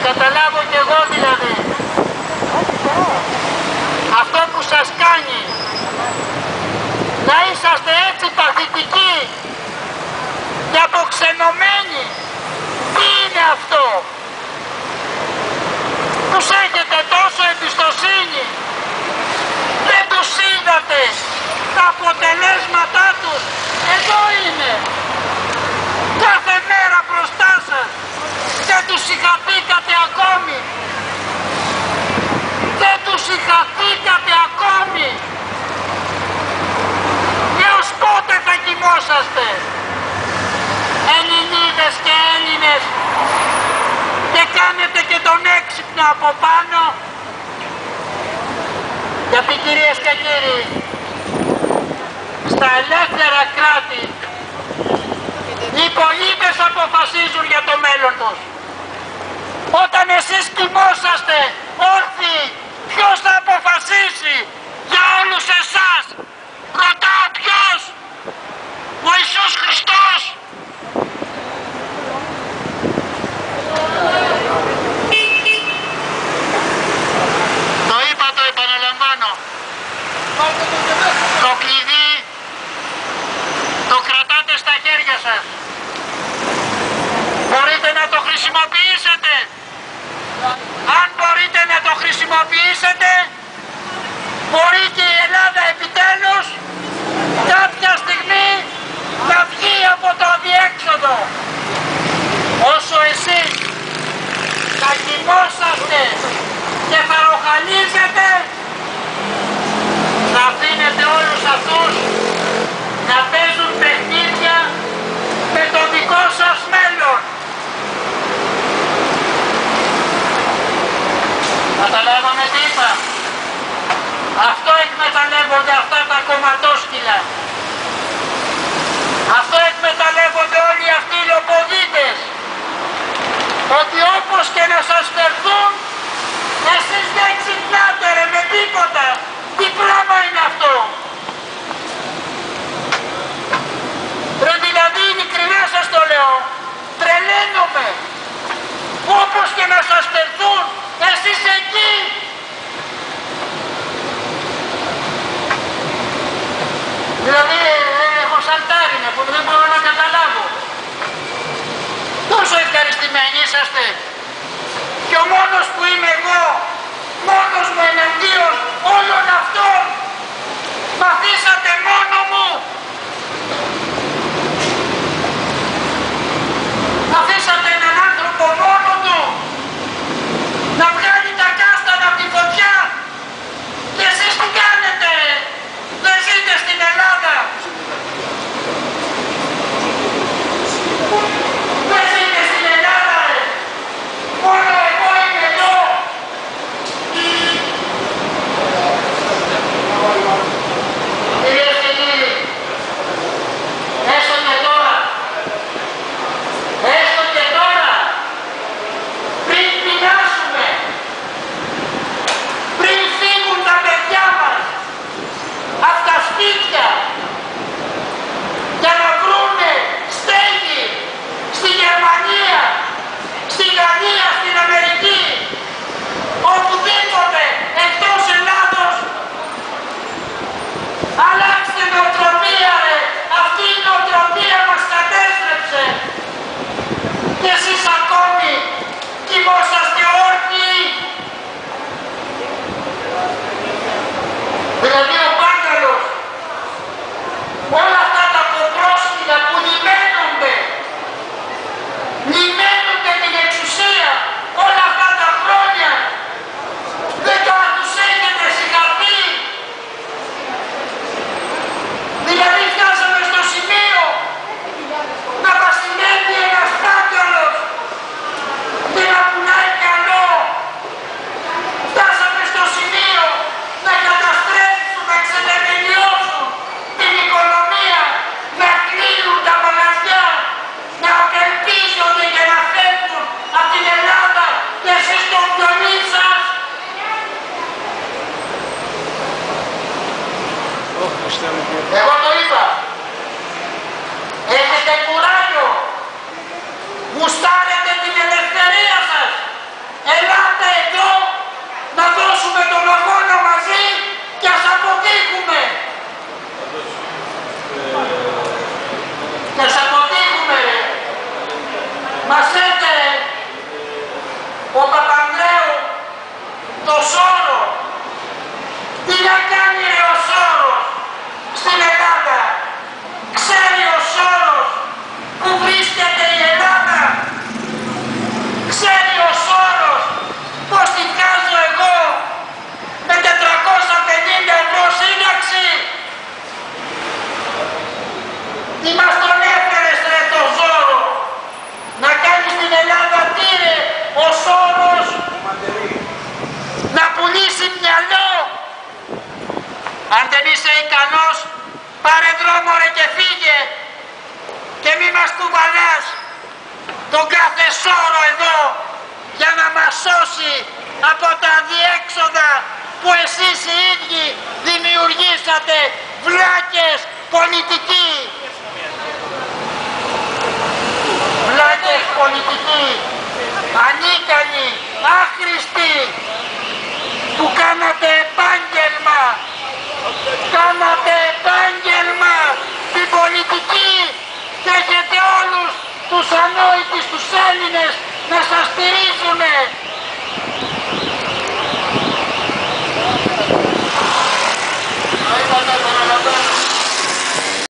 καταλάβω κι εγώ δηλαδή. Αυτό που σας κάνει να είσαστε έτσι παθητικοί και αποξενωμένοι, τι είναι αυτό? Τους έχετε τόσο εμπιστοσύνη, δεν τους είδατε τα αποτελέσματά τους? Εδώ είναι, κάθε μέρα μπροστά σας. Δεν τους συγχαθήκατε ακόμη. Δεν τους συγχαθήκατε ακόμη. Έως πότε θα κοιμόσαστε? Ελληνίδες και Έλληνες, και κάνετε και τον έξυπνο από πάνω. Γιατί κυρίες και κύριοι, στα ελεύθερα κράτη οι πολίτες αποφασίζουν για το μέλλον τους. Όταν εσείς κοιμόσαστε όρθιοι, ποιος θα αποφασίσει για όλους εσάς? Ρωτάω, ποιος? Ο Ιησούς Χριστός. Το είπα, το επαναλαμβάνω. Το κλειδί το κρατάτε στα χέρια σας. Μπορείτε να το χρησιμοποιήσετε. Αν μπορείτε να το χρησιμοποιήσετε, μπορεί και η Ελλάδα επιτέλους κάποια στιγμή να βγει από το αδιέξοδο. Όσο εσείς θα κοιμόσαστε και θα ροχαλίζετε, θα αφήνετε όλους αυτούς να παίζουν παιχνίδια με το δικό σας μέλλον. Καταλάβαμε τι είπα? Αυτό εκμεταλλεύονται αυτά τα κομματόσκυλα. Αυτό εκμεταλλεύονται όλοι αυτοί οι λοποδίτες. Ότι όπως και να σας φερθούν, εσείς δεν ξυπνάτε ρε με τίποτα. Τι πράγμα είναι αυτό? Ρε δηλαδή ειλικρινά σας το λέω, τρελαίνομαι. Όπως και να σας φερθούν, εσείς εκεί. Δηλαδή έχω σαλτάρινα που δεν μπορώ να καταλάβω. Τόσο ευχαριστημένοι είσαστε. Και ο μόνος που είμαι εγώ, μόνος μου εναντίον όλων αυτών, το Σόρο. Τι να κάνει ο Σόρος στην Ελλάδα? Ξέρει ο Σόρος που βρίσκεται η Ελλάδα? Ξέρει ο Σόρος πως την κάζω εγώ με 450 ευρώ σύνταξη? Τι μας τον έφερες ρε το Ζόρο? Να κάνει στην Ελλάδα τι ρε ο Σόρος? Να πουλήσει μυαλό? Αν δεν είσαι ικανός, πάρε δρόμο ρε και φύγε και μη μας κουβαλάς τον κάθε Σόρο εδώ για να μας σώσει από τα αδιέξοδα που εσείς οι ίδιοι δημιουργήσατε, βλάκες πολιτικοί. Βλάκες πολιτικοί, ανίκανοι, άχρηστοι, που κάνατε